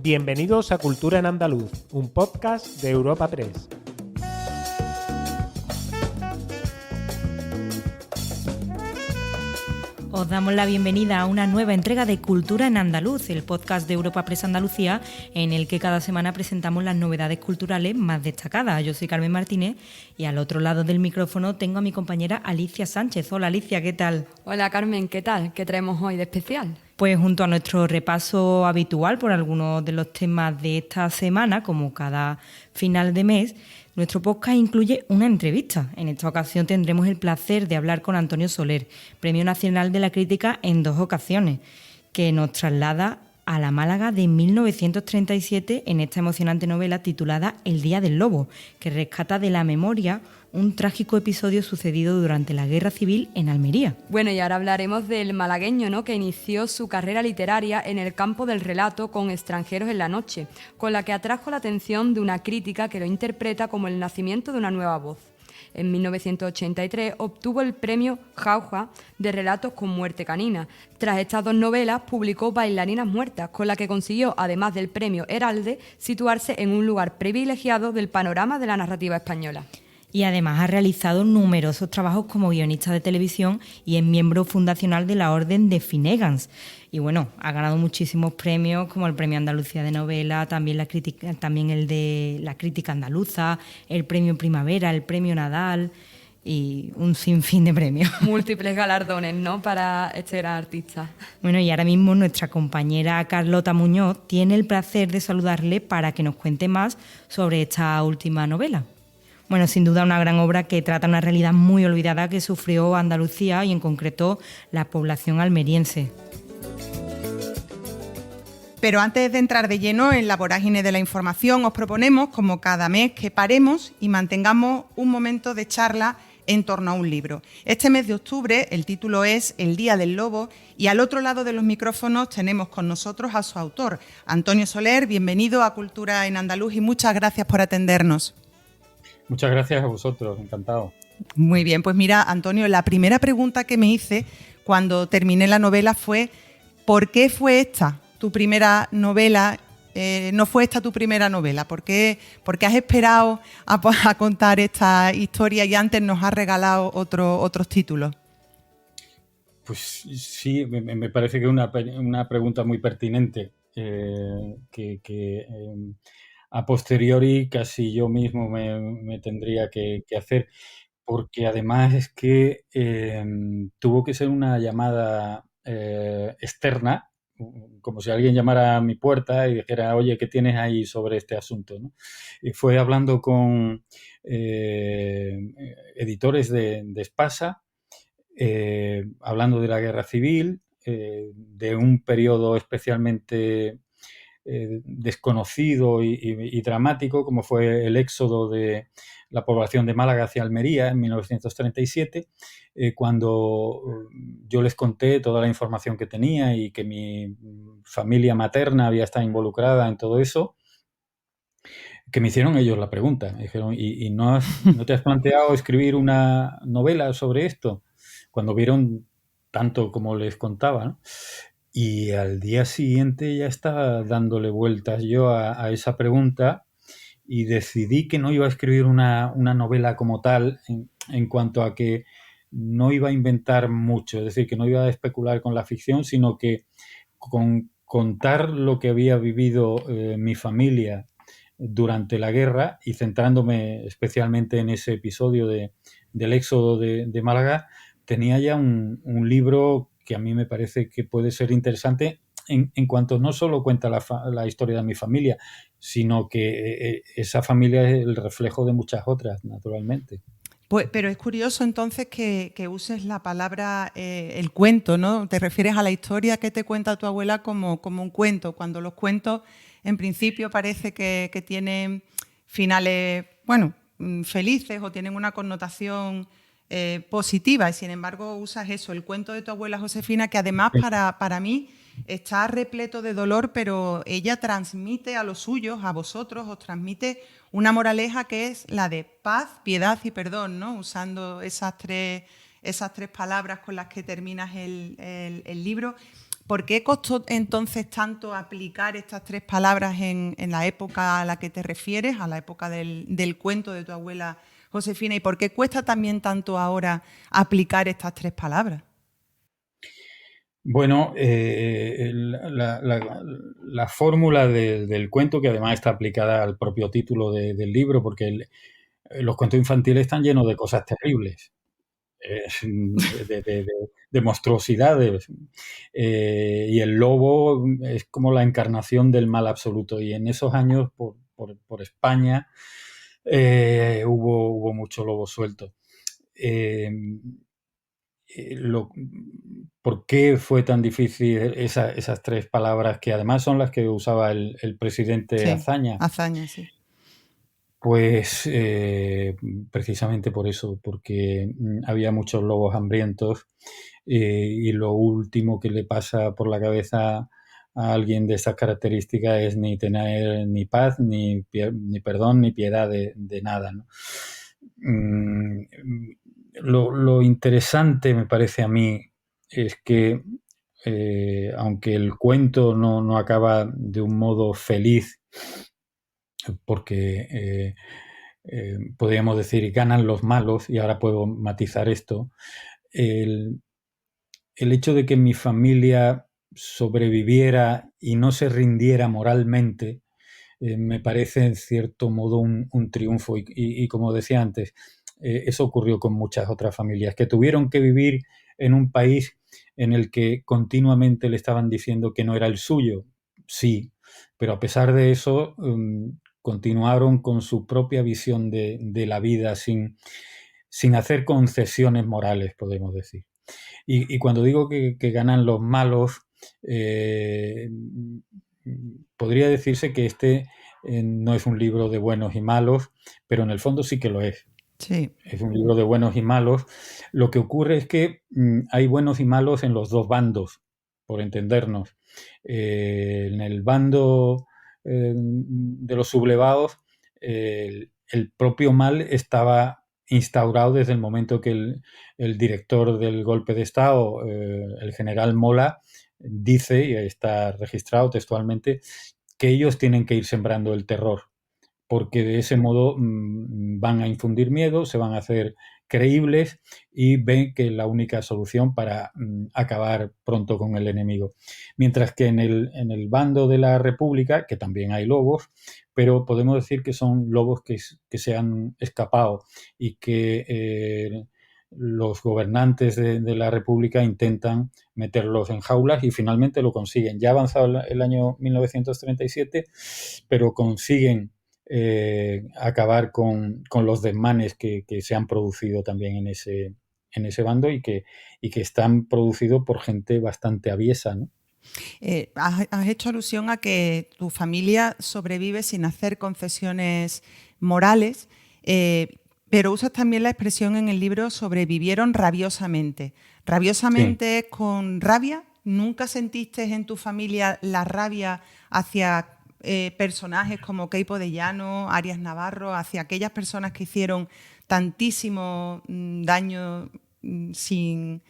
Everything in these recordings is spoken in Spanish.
Bienvenidos a Cultura en Andaluz, un podcast de Europa Press. Os damos la bienvenida a una nueva entrega de Cultura en Andaluz, el podcast de Europa Press Andalucía, en el que cada semana presentamos las novedades culturales más destacadas. Yo soy Carmen Martínez y al otro lado del micrófono tengo a mi compañera Alicia Sánchez. Hola Alicia, ¿qué tal? Hola Carmen, ¿qué tal? ¿Qué traemos hoy de especial? Pues junto a nuestro repaso habitual por algunos de los temas de esta semana, como cada final de mes, nuestro podcast incluye una entrevista. En esta ocasión tendremos el placer de hablar con Antonio Soler, Premio Nacional de la Crítica en 2 ocasiones, que nos traslada a la Málaga de 1937 en esta emocionante novela titulada El Día del Lobo, que rescata de la memoria un trágico episodio sucedido durante la Guerra Civil en Almería. Bueno, y ahora hablaremos del malagueño, ¿no?, que inició su carrera literaria en el campo del relato con Extranjeros en la noche, con la que atrajo la atención de una crítica que lo interpreta como el nacimiento de una nueva voz. En 1983 obtuvo el premio Jauja de relatos con muerte canina. Tras estas 2 novelas publicó Bailarinas muertas, con la que consiguió, además del premio Heralde, situarse en un lugar privilegiado del panorama de la narrativa española. Y además ha realizado numerosos trabajos como guionista de televisión y es miembro fundacional de la Orden de Finnegan. Y bueno, ha ganado muchísimos premios como el Premio Andalucía de Novela, también el de la Crítica Andaluza, el Premio Primavera, el Premio Nadal y un sinfín de premios. Múltiples galardones, ¿no?, para este gran artista. Bueno, y ahora mismo nuestra compañera Carlota Muñoz tiene el placer de saludarle para que nos cuente más sobre esta última novela. Bueno, sin duda una gran obra que trata una realidad muy olvidada que sufrió Andalucía y en concreto la población almeriense. Pero antes de entrar de lleno en la vorágine de la información, os proponemos, como cada mes, que paremos y mantengamos un momento de charla en torno a un libro. Este mes de octubre el título es El Día del Lobo y al otro lado de los micrófonos tenemos con nosotros a su autor, Antonio Soler. Bienvenido a Cultura en Andaluz y muchas gracias por atendernos. Muchas gracias a vosotros, encantado. Muy bien, pues mira, Antonio, la primera pregunta que me hice cuando terminé la novela fue ¿por qué fue esta tu primera novela? ¿No fue esta tu primera novela? ¿Por qué has esperado a contar esta historia y antes nos has regalado otros títulos? Pues sí, me parece que es una pregunta muy pertinente a posteriori casi yo mismo me tendría que hacer, porque además es que tuvo que ser una llamada externa, como si alguien llamara a mi puerta y dijera, oye, ¿qué tienes ahí sobre este asunto?, ¿no? Y fue hablando con editores de Espasa, hablando de la Guerra Civil, de un periodo especialmente desconocido y dramático, como fue el éxodo de la población de Málaga hacia Almería en 1937, cuando yo les conté toda la información que tenía y que mi familia materna había estado involucrada en todo eso, que me hicieron ellos la pregunta. Me dijeron, ¿y no te has planteado escribir una novela sobre esto? Cuando vieron tanto como les contaba, ¿no? Y al día siguiente ya estaba dándole vueltas yo a esa pregunta y decidí que no iba a escribir una novela como tal en cuanto a que no iba a inventar mucho, es decir, que no iba a especular con la ficción, sino que con contar lo que había vivido mi familia durante la guerra y centrándome especialmente en ese episodio del éxodo de Málaga, tenía ya un libro que a mí me parece que puede ser interesante en cuanto no solo cuenta la historia de mi familia, sino que esa familia es el reflejo de muchas otras, naturalmente. Pues, pero es curioso entonces que uses la palabra el cuento, ¿no? Te refieres a la historia que te cuenta tu abuela como un cuento, cuando los cuentos en principio parece que tienen finales, bueno, felices o tienen una connotación positiva y sin embargo usas eso, el cuento de tu abuela Josefina, que además para mí está repleto de dolor, pero ella transmite a los suyos, a vosotros, os transmite una moraleja que es la de paz, piedad y perdón, ¿no? Usando esas tres palabras con las que terminas el libro. ¿Por qué costó entonces tanto aplicar estas 3 palabras en la época a la que te refieres, a la época del cuento de tu abuela Josefina? ¿Y por qué cuesta también tanto ahora aplicar estas 3 palabras? Bueno, la fórmula del cuento, que además está aplicada al propio título del libro, porque los cuentos infantiles están llenos de cosas terribles, de monstruosidades, y el lobo es como la encarnación del mal absoluto. Y en esos años, por España, hubo mucho lobo suelto. Eh, ¿Por qué fue tan difícil esas 3 palabras, que además son las que usaba el presidente Sí, Azaña? Azaña, sí. Pues precisamente por eso, porque había muchos lobos hambrientos, y lo último que le pasa por la cabeza a alguien de estas características es ni tener ni paz, ni perdón, ni piedad de nada, ¿no? Lo interesante, me parece a mí, es que aunque el cuento no acaba de un modo feliz, porque podríamos decir ganan los malos, y ahora puedo matizar esto, el hecho de que mi familia sobreviviera y no se rindiera moralmente, me parece en cierto modo un triunfo. Y como decía antes, eso ocurrió con muchas otras familias que tuvieron que vivir en un país en el que continuamente le estaban diciendo que no era el suyo. Sí, pero a pesar de eso, continuaron con su propia visión de la vida sin hacer concesiones morales, podemos decir. Y cuando digo que ganan los malos, podría decirse que este no es un libro de buenos y malos, pero en el fondo sí que lo es. Sí. Es un libro de buenos y malos. Lo que ocurre es que hay buenos y malos en los dos bandos, por entendernos. En el bando de los sublevados, el propio mal estaba instaurado desde el momento que el director del golpe de Estado, el general Mola, dice, y está registrado textualmente, que ellos tienen que ir sembrando el terror, porque de ese modo van a infundir miedo, se van a hacer creíbles y ven que es la única solución para acabar pronto con el enemigo. Mientras que en el bando de la República, que también hay lobos, pero podemos decir que son lobos que se han escapado y que los gobernantes de la República intentan meterlos en jaulas y finalmente lo consiguen. Ya ha avanzado el año 1937, pero consiguen acabar con los desmanes que se han producido también en ese bando y que están producidos por gente bastante aviesa, ¿no? Has hecho alusión a que tu familia sobrevive sin hacer concesiones morales, pero usas también la expresión en el libro sobrevivieron rabiosamente. ¿Rabiosamente Sí. con rabia? ¿Nunca sentiste en tu familia la rabia hacia personajes como Queipo de Llano, Arias Navarro, hacia aquellas personas que hicieron tantísimo daño sin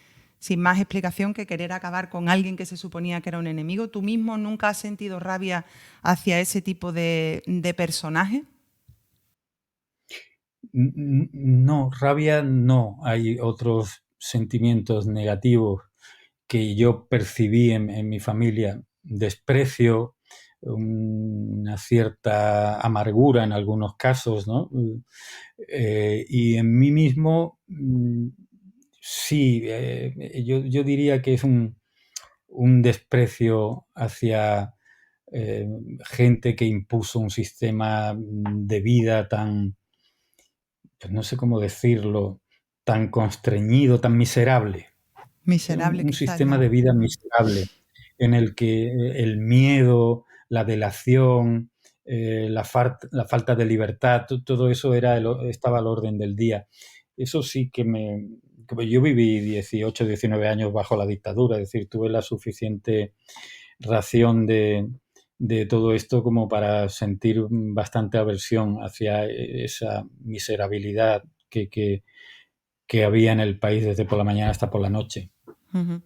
más explicación que querer acabar con alguien que se suponía que era un enemigo? ¿Tú mismo nunca has sentido rabia hacia ese tipo de personajes? No, rabia no. Hay otros sentimientos negativos que yo percibí en mi familia: desprecio, una cierta amargura en algunos casos, ¿no? Y en mí mismo, sí, yo diría que es un desprecio hacia gente que impuso un sistema de vida tan, pues no sé cómo decirlo, tan constreñido, tan miserable. Miserable, Un quizás. sistema de vida miserable en el que el miedo, la delación, la falta de libertad, todo eso estaba al orden del día. Eso sí que yo viví 18, 19 años bajo la dictadura, es decir, tuve la suficiente ración de todo esto como para sentir bastante aversión hacia esa miserabilidad que había en el país desde por la mañana hasta por la noche. Ujú.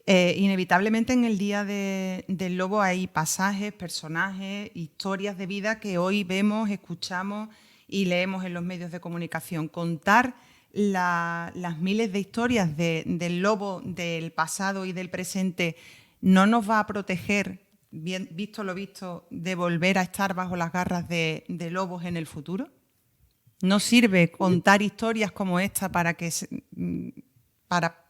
Inevitablemente en el Día del Lobo hay pasajes, personajes, historias de vida que hoy vemos, escuchamos y leemos en los medios de comunicación. Contar las miles de historias del lobo del pasado y del presente no nos va a proteger, bien, visto lo visto, de volver a estar bajo las garras de lobos en el futuro. ¿No sirve contar historias como esta para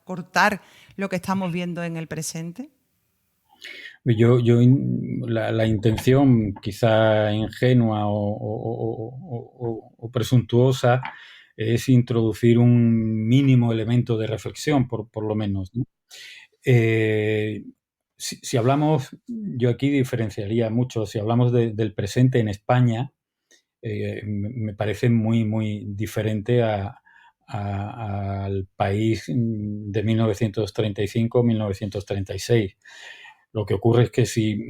cortar lo que estamos viendo en el presente? La intención quizá ingenua o presuntuosa es introducir un mínimo elemento de reflexión, por lo menos, ¿no? Si hablamos, yo aquí diferenciaría mucho, si hablamos del presente en España, me parece muy, muy diferente al país de 1935-1936. Lo que ocurre es que si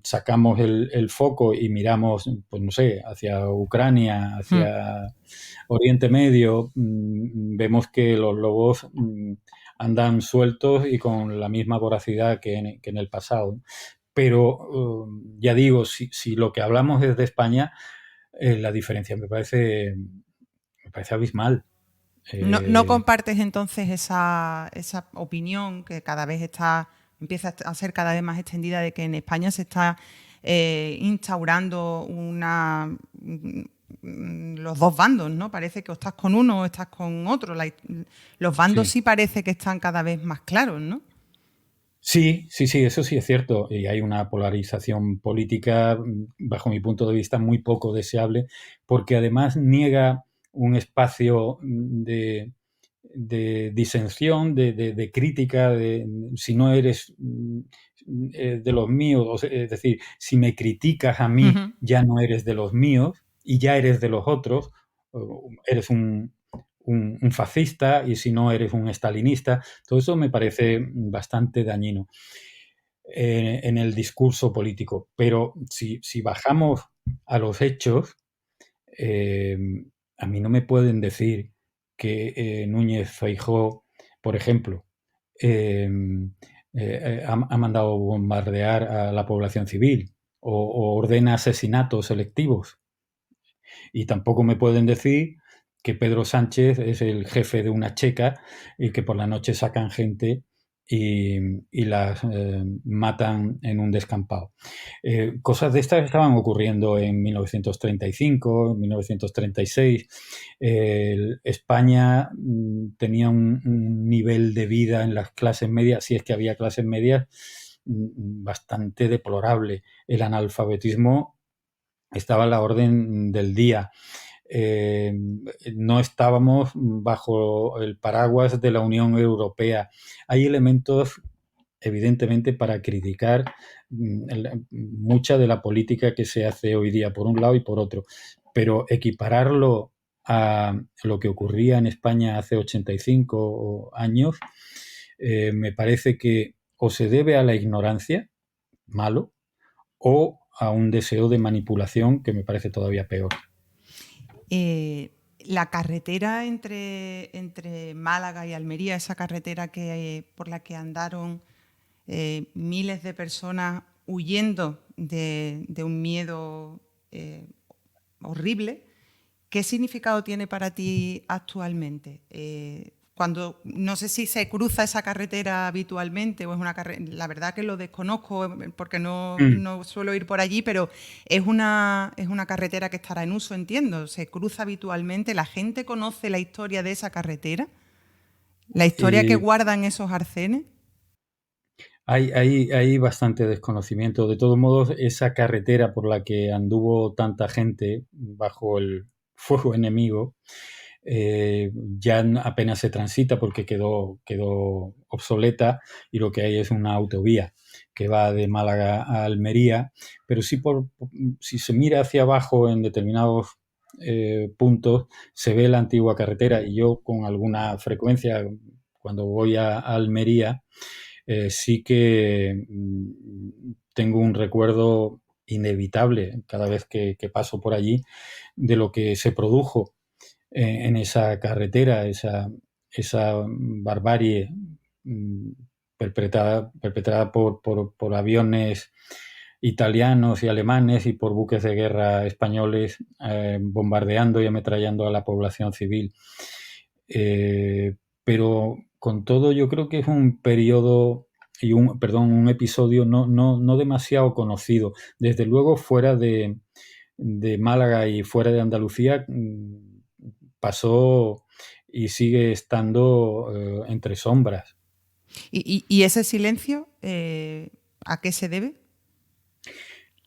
sacamos el foco y miramos, pues no sé, hacia Ucrania, hacia Oriente Medio, vemos que los lobos andan sueltos y con la misma voracidad que en el pasado. Pero ya digo, si lo que hablamos es de España, la diferencia me parece abismal. ¿No compartes entonces esa opinión que cada vez empieza a ser cada vez más extendida de que en España se está instaurando los dos bandos, ¿no? Parece que o estás con uno o estás con otro. Los bandos sí parece que están cada vez más claros, ¿no? Sí, eso sí es cierto. Y hay una polarización política, bajo mi punto de vista, muy poco deseable, porque además niega un espacio de disensión, de crítica, si no eres de los míos, es decir, si me criticas a mí, ya no eres de los míos y ya eres de los otros, eres un fascista, y si no eres un estalinista. Todo eso me parece bastante dañino en el discurso político. Pero si bajamos a los hechos, a mí no me pueden decir que Núñez Feijóo, por ejemplo, ha mandado bombardear a la población civil o ordena asesinatos selectivos. Y tampoco me pueden decir que Pedro Sánchez es el jefe de una checa y que por la noche sacan gente y las matan en un descampado. Cosas de estas estaban ocurriendo en 1935, en 1936. España tenía un nivel de vida en las clases medias, si es que había clases medias, bastante deplorable. El analfabetismo estaba a la orden del día. No estábamos bajo el paraguas de la Unión Europea. Hay elementos, evidentemente, para criticar mucha de la política que se hace hoy día, por un lado y por otro, pero equipararlo a lo que ocurría en España hace 85 años, me parece que o se debe a la ignorancia, malo, o a un deseo de manipulación que me parece todavía peor. La carretera entre Málaga y Almería, esa carretera por la que andaron miles de personas huyendo de un miedo horrible, ¿qué significado tiene para ti actualmente? No sé si se cruza esa carretera habitualmente o es una carretera, la verdad que lo desconozco porque no suelo ir por allí, pero es una carretera que estará en uso, entiendo. ¿Se cruza habitualmente? ¿La gente conoce la historia de esa carretera? ¿La historia que guardan esos arcenes? Hay bastante desconocimiento. De todos modos, esa carretera por la que anduvo tanta gente bajo el fuego enemigo, ya apenas se transita porque quedó obsoleta, y lo que hay es una autovía que va de Málaga a Almería, pero si se mira hacia abajo en determinados puntos se ve la antigua carretera, y yo con alguna frecuencia cuando voy a Almería sí que tengo un recuerdo inevitable cada vez que paso por allí de lo que se produjo en esa carretera, esa barbarie perpetrada por aviones italianos y alemanes y por buques de guerra españoles bombardeando y ametrallando a la población civil. Pero con todo yo creo que es un periodo un episodio no demasiado conocido. Desde luego fuera de Málaga y fuera de Andalucía pasó y sigue estando entre sombras. ¿Y ese silencio a qué se debe?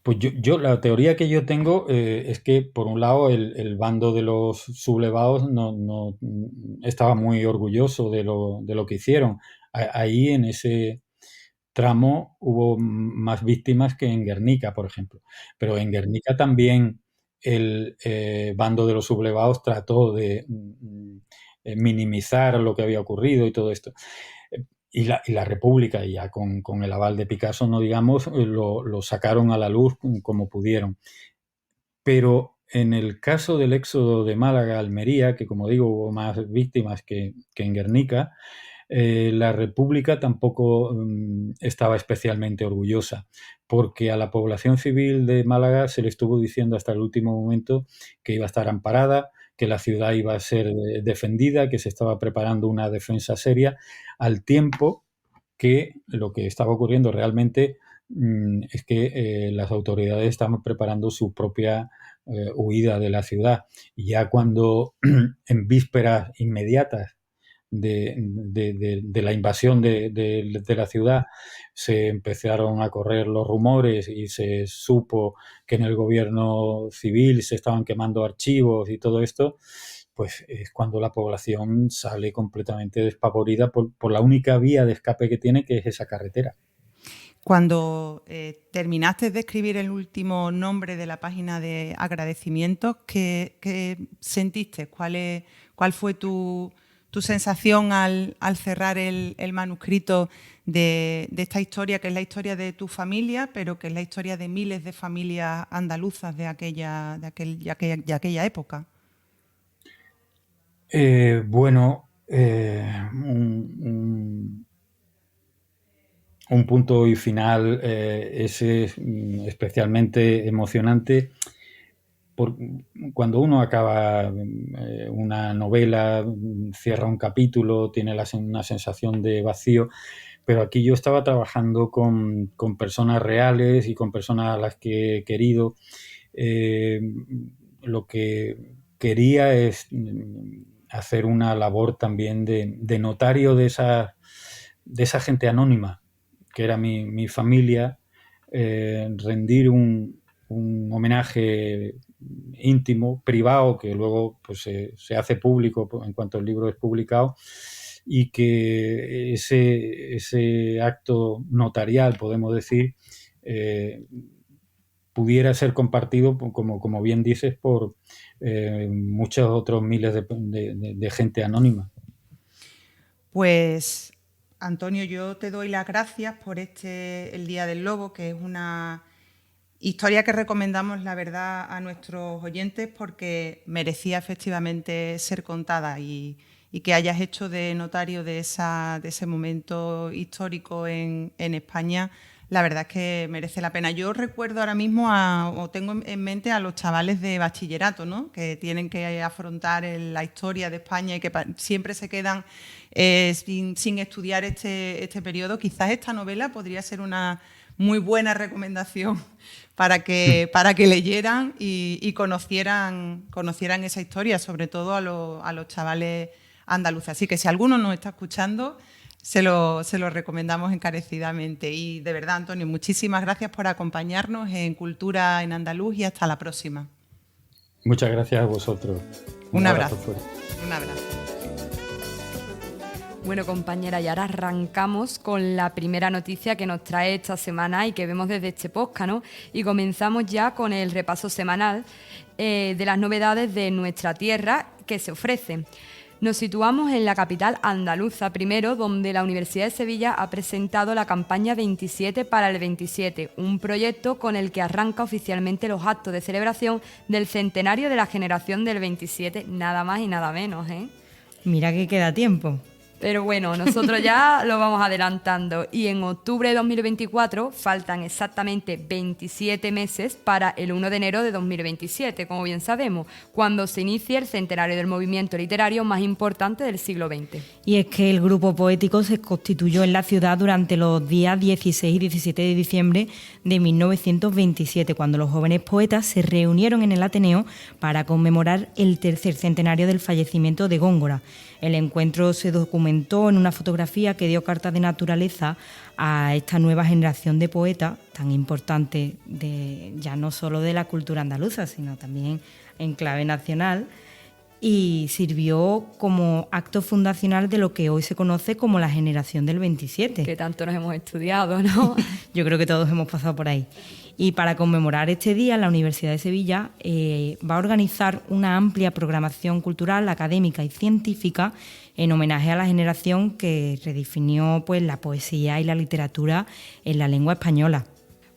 Pues yo la teoría que yo tengo es que, por un lado, el bando de los sublevados no estaba muy orgulloso de lo que hicieron. Ahí, en ese tramo, hubo más víctimas que en Guernica, por ejemplo. Pero en Guernica también el bando de los sublevados trató de minimizar lo que había ocurrido y todo esto. Y la República, ya con el aval de Picasso, no digamos, lo sacaron a la luz como pudieron. Pero en el caso del éxodo de Málaga a Almería, que como digo hubo más víctimas que en Guernica, la República tampoco estaba especialmente orgullosa, porque a la población civil de Málaga se le estuvo diciendo hasta el último momento que iba a estar amparada, que la ciudad iba a ser defendida, que se estaba preparando una defensa seria, al tiempo que lo que estaba ocurriendo realmente es que las autoridades estaban preparando su propia huida de la ciudad. Y ya cuando en vísperas inmediatas de la invasión de la ciudad se empezaron a correr los rumores y se supo que en el gobierno civil se estaban quemando archivos y todo esto, pues es cuando la población sale completamente despavorida por la única vía de escape que tiene, que es esa carretera. Cuando terminaste de escribir el último nombre de la página de agradecimientos, ¿qué sentiste? ¿Cuál fue tu sensación al cerrar el manuscrito de esta historia, que es la historia de tu familia, pero que es la historia de miles de familias andaluzas de aquella época? Un punto y final ese es especialmente emocionante. Cuando uno acaba una novela, cierra un capítulo, tiene una sensación de vacío, pero aquí yo estaba trabajando con personas reales y con personas a las que he querido. Lo que quería es hacer una labor también de notario de esa gente anónima, que era mi familia, rendir un homenaje íntimo, privado, que luego pues, se hace público en cuanto el libro es publicado, y que ese acto notarial, podemos decir, pudiera ser compartido, como bien dices, por muchos otros miles de gente anónima. Pues, Antonio, yo te doy las gracias por El Día del Lobo, que es una historia que recomendamos, la verdad, a nuestros oyentes porque merecía efectivamente ser contada y que hayas hecho de notario de ese momento histórico en España, la verdad es que merece la pena. Yo recuerdo ahora mismo o tengo en mente a los chavales de bachillerato, ¿no?, que tienen que afrontar la historia de España y que siempre se quedan sin estudiar este periodo. Quizás esta novela podría ser una muy buena recomendación para que leyeran y conocieran esa historia, sobre todo a los chavales andaluces. Así que si alguno nos está escuchando, se lo recomendamos encarecidamente. Y de verdad, Antonio, muchísimas gracias por acompañarnos en Cultura en Andaluz y hasta la próxima. Muchas gracias a vosotros. Un abrazo. Un abrazo. Bueno, compañera, y ahora arrancamos con la primera noticia que nos trae esta semana y que vemos desde este podcast, ¿no? Y comenzamos ya con el repaso semanal de las novedades de nuestra tierra que se ofrecen. Nos situamos en la capital andaluza primero, donde la Universidad de Sevilla ha presentado la campaña 27 para el 27, un proyecto con el que arranca oficialmente los actos de celebración del centenario de la generación del 27, nada más y nada menos, ¿eh? Mira que queda tiempo. Pero bueno, nosotros ya lo vamos adelantando. Y en octubre de 2024 faltan exactamente 27 meses para el 1 de enero de 2027, como bien sabemos, cuando se inicia el centenario del movimiento literario más importante del siglo XX. Y es que el grupo poético se constituyó en la ciudad durante los días 16 y 17 de diciembre de 1927, cuando los jóvenes poetas se reunieron en el Ateneo para conmemorar el tercer centenario del fallecimiento de Góngora. El encuentro se documentó en una fotografía que dio carta de naturaleza a esta nueva generación de poetas, tan importante ya no solo de la cultura andaluza, sino también en clave nacional, y sirvió como acto fundacional de lo que hoy se conoce como la generación del 27. Que tanto nos hemos estudiado, ¿no? Yo creo que todos hemos pasado por ahí. Y para conmemorar este día, la Universidad de Sevilla va a organizar una amplia programación cultural, académica y científica en homenaje a la generación que redefinió pues, la poesía y la literatura en la lengua española.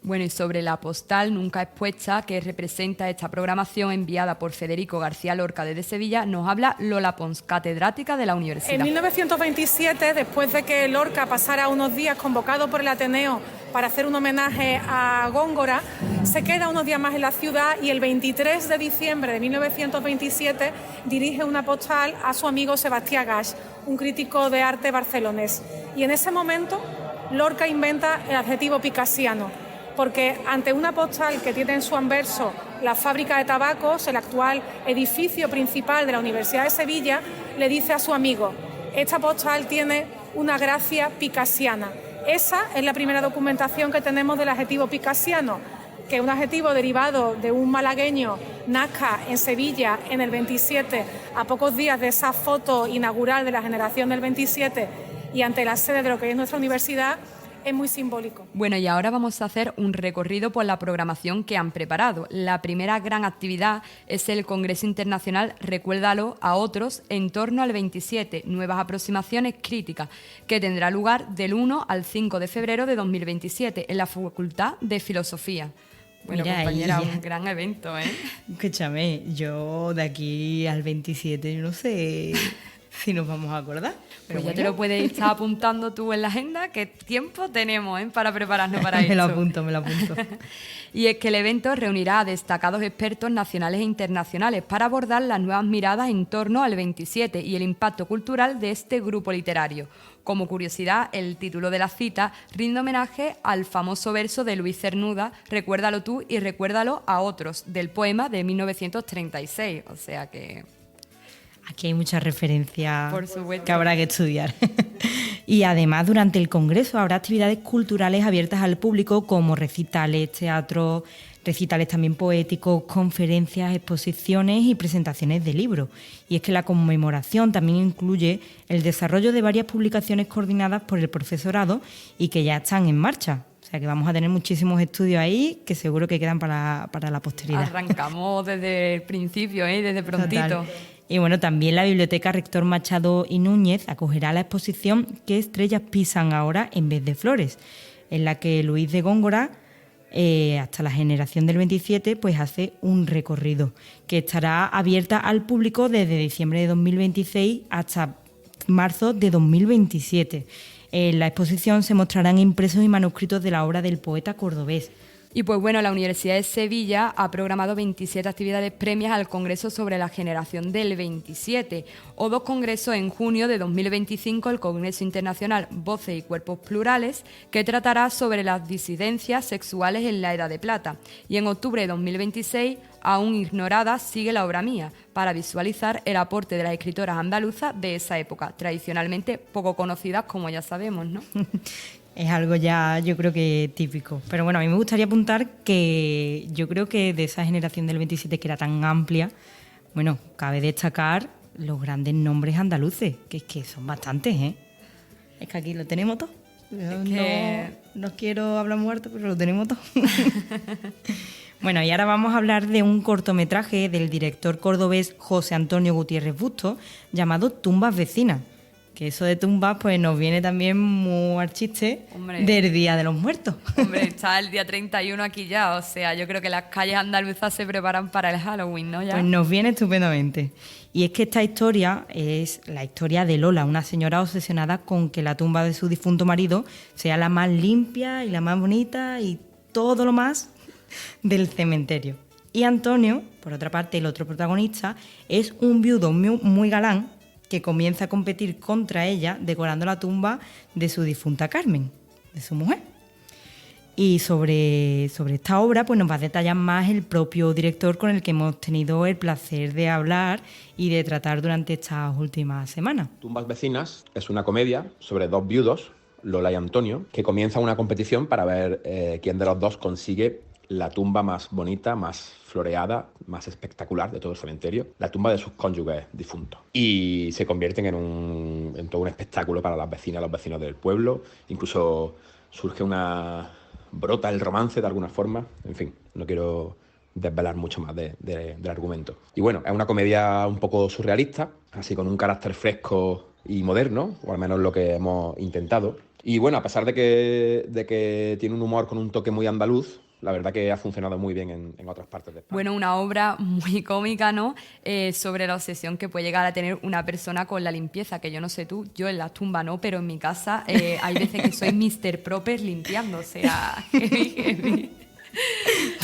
Bueno, y sobre la postal nunca expuesta que representa esta programación enviada por Federico García Lorca desde Sevilla, nos habla Lola Pons, catedrática de la universidad. En 1927, después de que Lorca pasara unos días convocado por el Ateneo para hacer un homenaje a Góngora, se queda unos días más en la ciudad y el 23 de diciembre de 1927 dirige una postal a su amigo Sebastián Gasch, un crítico de arte barcelonés. Y en ese momento Lorca inventa el adjetivo picassiano, porque ante una postal que tiene en su anverso la fábrica de tabacos, el actual edificio principal de la Universidad de Sevilla, le dice a su amigo: esta postal tiene una gracia picassiana. Esa es la primera documentación que tenemos del adjetivo picassiano, que un adjetivo derivado de un malagueño nazca en Sevilla en el 27, a pocos días de esa foto inaugural de la generación del 27 y ante la sede de lo que es nuestra universidad, es muy simbólico. Bueno, y ahora vamos a hacer un recorrido por la programación que han preparado. La primera gran actividad es el Congreso Internacional Recuérdalo a Otros en torno al 27, nuevas aproximaciones críticas, que tendrá lugar del 1 al 5 de febrero de 2027 en la Facultad de Filosofía. Bueno, mira, compañera, un gran evento, ¿eh? Escúchame, yo de aquí al 27 no sé si nos vamos a acordar. Pero Pues bueno. ya te lo puedes estar apuntando tú en la agenda, que tiempo tenemos para prepararnos para esto. Me lo apunto. Y es que el evento reunirá a destacados expertos nacionales e internacionales para abordar las nuevas miradas en torno al 27 y el impacto cultural de este grupo literario. Como curiosidad, el título de la cita rinde homenaje al famoso verso de Luis Cernuda, Recuérdalo tú y recuérdalo a otros, del poema de 1936. O sea que... Aquí hay muchas referencias Por supuesto. que habrá que estudiar. Y además, durante el Congreso habrá actividades culturales abiertas al público como recitales, teatro, recitales también poéticos, conferencias, exposiciones y presentaciones de libros. Y es que la conmemoración también incluye el desarrollo de varias publicaciones coordinadas por el profesorado y que ya están en marcha. O sea que vamos a tener muchísimos estudios ahí que seguro que quedan para la posteridad. Arrancamos desde el principio, desde prontito. Total. Y bueno, también la Biblioteca Rector Machado y Núñez acogerá la exposición ¿Qué estrellas pisan ahora en vez de flores?, en la que Luis de Góngora, hasta la generación del 27, pues hace un recorrido que estará abierta al público desde diciembre de 2026 hasta marzo de 2027. En la exposición se mostrarán impresos y manuscritos de la obra del poeta cordobés. Y pues bueno, la Universidad de Sevilla ha programado 27 actividades premias al Congreso sobre la generación del 27, o 2 congresos en junio de 2025, el Congreso Internacional Voces y Cuerpos Plurales, que tratará sobre las disidencias sexuales en la Edad de Plata, y en octubre de 2026, aún ignorada, sigue la obra mía, para visualizar el aporte de las escritoras andaluzas de esa época, tradicionalmente poco conocidas, como ya sabemos, ¿no? Es algo ya, yo creo que típico. Pero bueno, a mí me gustaría apuntar que yo creo que de esa generación del 27 que era tan amplia, bueno, cabe destacar los grandes nombres andaluces, que es que son bastantes, ¿eh? Es que aquí lo tenemos todo. No quiero hablar muerto, pero lo tenemos todo. Bueno, y ahora vamos a hablar de un cortometraje del director cordobés José Antonio Gutiérrez Busto llamado Tumbas Vecinas. Que eso de tumbas pues nos viene también muy al chiste del Día de los Muertos. Hombre, está el día 31 aquí ya, o sea, yo creo que las calles andaluzas se preparan para el Halloween, ¿no? Ya. Pues nos viene estupendamente. Y es que esta historia es la historia de Lola, una señora obsesionada con que la tumba de su difunto marido sea la más limpia y la más bonita y todo lo más del cementerio. Y Antonio, por otra parte, el otro protagonista, es un viudo muy galán que comienza a competir contra ella decorando la tumba de su difunta Carmen, de su mujer. Y sobre esta obra pues nos va a detallar más el propio director con el que hemos tenido el placer de hablar y de tratar durante estas últimas semanas. Tumbas vecinas es una comedia sobre dos viudos, Lola y Antonio, que comienzan una competición para ver quién de los dos consigue la tumba más bonita, más floreada, más espectacular de todo el cementerio, la tumba de sus cónyuges difuntos. Y se convierten en todo un espectáculo para las vecinas, los vecinos del pueblo. Incluso brota el romance de alguna forma. En fin, no quiero desvelar mucho más del argumento. Y bueno, es una comedia un poco surrealista, así con un carácter fresco y moderno, o al menos lo que hemos intentado. Y bueno, a pesar de que tiene un humor con un toque muy andaluz, la verdad que ha funcionado muy bien en otras partes de España. Bueno, una obra muy cómica, ¿no? Sobre la obsesión que puede llegar a tener una persona con la limpieza, que yo no sé tú, yo en la tumba no, pero en mi casa hay veces que soy Mr. Proper limpiando, o sea, heavy.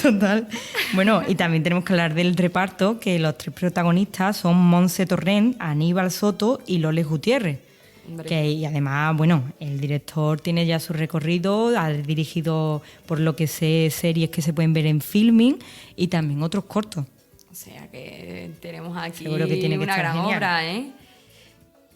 Total. Bueno, y también tenemos que hablar del reparto, que los tres protagonistas son Montse Torrent, Aníbal Soto y Loles Gutiérrez. Y además, bueno, el director tiene ya su recorrido, ha dirigido, por lo que sé, series que se pueden ver en Filming y también otros cortos. O sea que tenemos aquí Seguro que tiene que una estar gran genial. obra, ¿eh?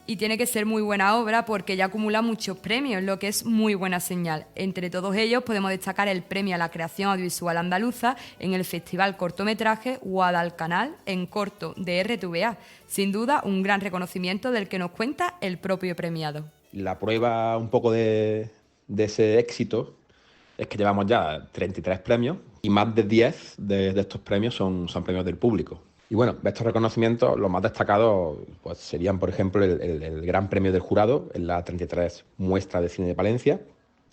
Y tiene que ser muy buena obra porque ya acumula muchos premios, lo que es muy buena señal. Entre todos ellos podemos destacar el premio a la creación audiovisual andaluza en el Festival Cortometraje Guadalcanal en corto de RTVA. Sin duda, un gran reconocimiento del que nos cuenta el propio premiado. La prueba un poco de ese éxito es que llevamos ya 33 premios y más de 10 de estos premios son premios del público. Y bueno, de estos reconocimientos, los más destacados pues serían, por ejemplo, el Gran Premio del Jurado en la 33 Muestra de Cine de Palencia,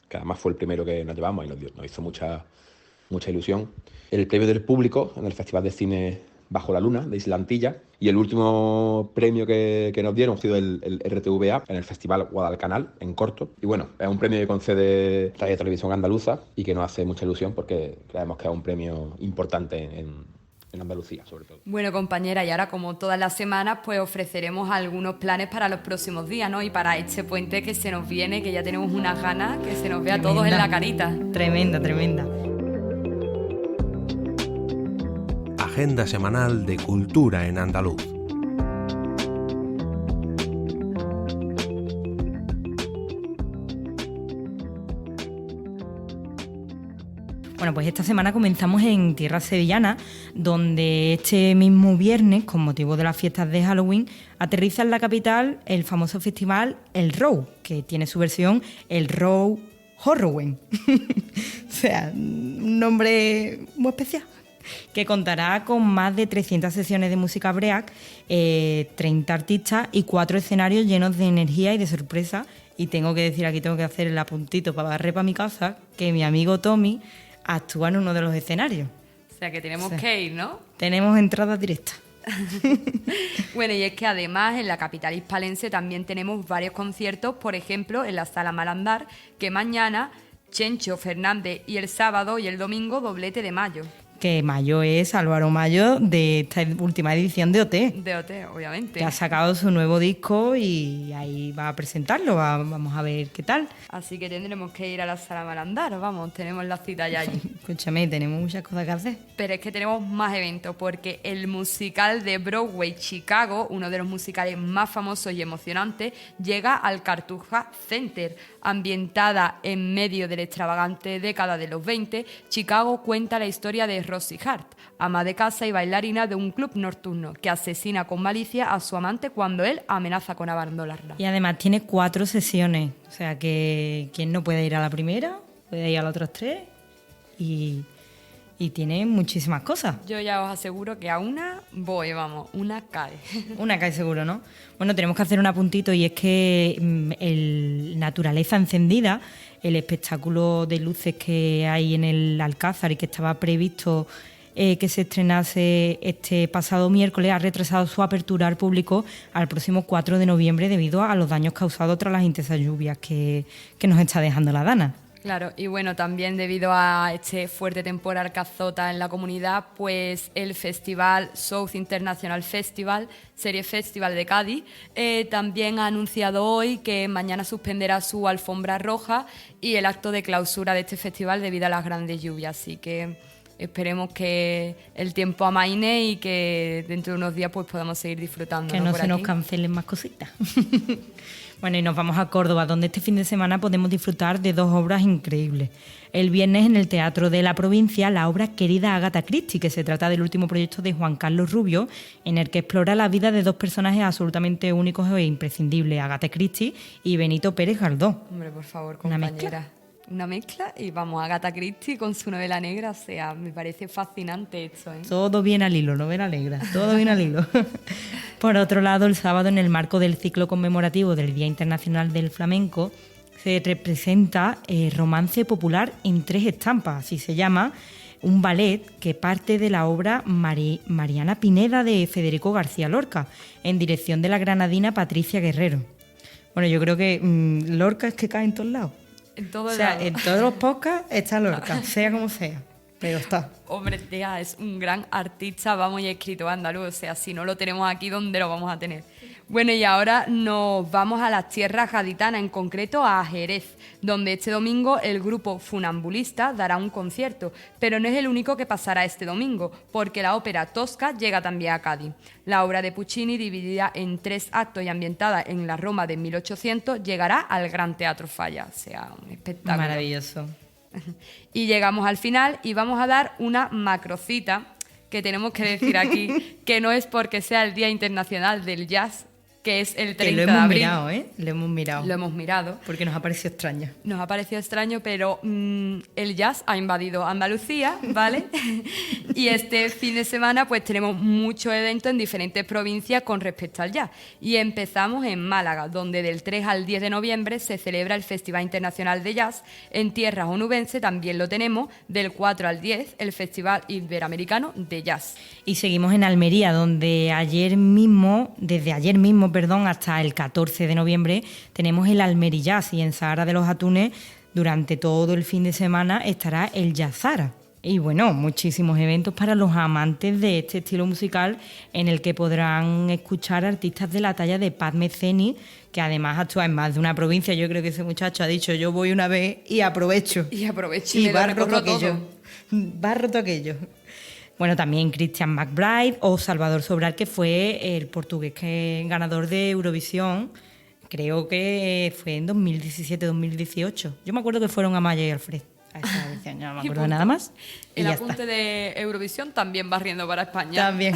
que además fue el primero que nos llevamos y nos hizo mucha ilusión. El Premio del Público en el Festival de Cine Bajo la Luna de Isla Antilla. Y el último premio que nos dieron ha sido el RTVA en el Festival Guadalcanal, en corto. Y bueno, es un premio que concede Radio Televisión Andaluza y que nos hace mucha ilusión porque creemos que es un premio importante en Andalucía, sobre todo. Bueno, compañera, y ahora como todas las semanas, pues ofreceremos algunos planes para los próximos días, ¿no? Y para este puente que se nos viene, que ya tenemos unas ganas, que se nos vea a todos en la carita. Tremenda. Agenda semanal de cultura en andaluz. Bueno, pues esta semana comenzamos en tierra sevillana, donde este mismo viernes, con motivo de las fiestas de Halloween, aterriza en la capital el famoso festival El Row, que tiene su versión El Row Horrorwen. O sea, un nombre muy especial. Que contará con más de 300 sesiones de música break, 30 artistas y 4 escenarios llenos de energía y de sorpresa. Y tengo que decir, aquí tengo que hacer el apuntito para barrer para mi casa, que mi amigo Tommy actúa en uno de los escenarios. O sea que tenemos que ir, ¿no? Tenemos entradas directas. Bueno, y es que además en la capital hispalense también tenemos varios conciertos, por ejemplo en la Sala Malandar, que mañana Chencho Fernández y el sábado y el domingo doblete de Mayo. Que Mayo es Álvaro Mayo de esta última edición de OT. De OT, obviamente. Que ha sacado su nuevo disco y ahí va a presentarlo, vamos a ver qué tal. Así que tendremos que ir a la Sala Malandar, vamos, tenemos la cita ya allí. Escúchame, tenemos muchas cosas que hacer. Pero es que tenemos más eventos, porque el musical de Broadway Chicago, uno de los musicales más famosos y emocionantes, llega al Cartuja Center. Ambientada en medio de la extravagante década de los 20, Chicago cuenta la historia de Rosie Hart, ama de casa y bailarina de un club nocturno, que asesina con malicia a su amante cuando él amenaza con abandonarla. Y además tiene 4 sesiones, o sea que quien no puede ir a la primera, puede ir a las otras 3 y y tiene muchísimas cosas. Yo ya os aseguro que a una voy, vamos, una cae. Una cae seguro, ¿no? Bueno, tenemos que hacer un apuntito y es que el Naturaleza Encendida, el espectáculo de luces que hay en el Alcázar y que estaba previsto que se estrenase este pasado miércoles, ha retrasado su apertura al público al próximo 4 de noviembre debido a los daños causados tras las intensas lluvias que nos está dejando la Dana. Claro, y bueno, también debido a este fuerte temporal que azota en la comunidad, pues el festival South International Festival, Serie Festival de Cádiz, también ha anunciado hoy que mañana suspenderá su alfombra roja y el acto de clausura de este festival debido a las grandes lluvias. Así que esperemos que el tiempo amaine y que dentro de unos días pues podamos seguir disfrutando. Que no se nos cancelen más cositas. Bueno, y nos vamos a Córdoba, donde este fin de semana podemos disfrutar de dos obras increíbles. El viernes en el Teatro de la Provincia, la obra Querida Agatha Christie, que se trata del último proyecto de Juan Carlos Rubio, en el que explora la vida de dos personajes absolutamente únicos e imprescindibles, Agatha Christie y Benito Pérez Galdós. Hombre, por favor, compañera. Una mezcla y vamos, Agatha Christie con su novela negra, o sea, me parece fascinante esto, ¿eh? Todo bien al hilo, novela negra, todo bien al hilo. Por otro lado, el sábado, en el marco del ciclo conmemorativo del Día Internacional del Flamenco, se representa Romance Popular en 3 estampas, así se llama, un ballet que parte de la obra Mariana Pineda de Federico García Lorca, en dirección de la granadina Patricia Guerrero. Bueno, yo creo que Lorca es que cae en todos lados. En todos lados. En todos los podcasts está Lorca, sea como sea, pero está. Hombre, tía, es un gran artista, vamos, y escritor andaluz, o sea, si no lo tenemos aquí, ¿dónde lo vamos a tener? Bueno, y ahora nos vamos a las tierras gaditanas, en concreto a Jerez, donde este domingo el grupo Funambulista dará un concierto, pero no es el único que pasará este domingo, porque la ópera Tosca llega también a Cádiz. La obra de Puccini, dividida en 3 actos y ambientada en la Roma de 1800, llegará al Gran Teatro Falla, o sea, un espectáculo. Maravilloso. Y llegamos al final y vamos a dar una macrocita que tenemos que decir aquí, que no es porque sea el Día Internacional del Jazz, que es el 30 de abril. Lo hemos mirado, ¿eh? Lo hemos mirado. Porque nos ha parecido extraño. Nos ha parecido extraño, pero el jazz ha invadido Andalucía, ¿vale? Y este fin de semana pues tenemos muchos eventos en diferentes provincias con respecto al jazz. Y empezamos en Málaga, donde del 3 al 10 de noviembre se celebra el Festival Internacional de Jazz. En tierras onubense también lo tenemos, del 4 al 10, el Festival Iberoamericano de Jazz. Y seguimos en Almería, donde desde ayer mismo, hasta el 14 de noviembre, tenemos el Almeri Jazz, y en Sahara de los Atunes, durante todo el fin de semana, estará el Jazzara. Y bueno, muchísimos eventos para los amantes de este estilo musical, en el que podrán escuchar artistas de la talla de Pat Metheny, que además actúa en más de una provincia. Yo creo que ese muchacho ha dicho, yo voy una vez y aprovecho. Y barro todo aquello. Bueno, también Christian McBride o Salvador Sobral, que fue el portugués ganador de Eurovisión, creo que fue en 2017-2018. Yo me acuerdo que fueron Amaya y Alfred a esa edición, no me acuerdo de nada más. El apunte de Eurovisión también barriendo para España. También.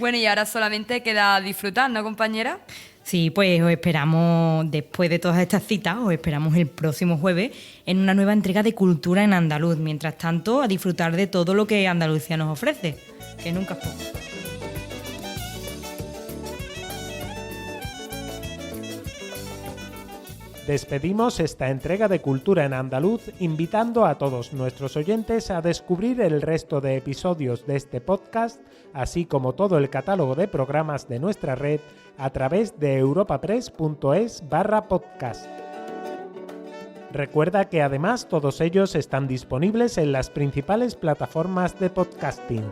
Bueno, y ahora solamente queda disfrutar, ¿no, compañera? Sí, pues os esperamos, después de todas estas citas, os esperamos el próximo jueves en una nueva entrega de Cultura en Andaluz. Mientras tanto, a disfrutar de todo lo que Andalucía nos ofrece, que nunca es poco. Despedimos esta entrega de Cultura en Andaluz, invitando a todos nuestros oyentes a descubrir el resto de episodios de este podcast, así como todo el catálogo de programas de nuestra red, a través de europapress.es/podcast. Recuerda que además todos ellos están disponibles en las principales plataformas de podcasting.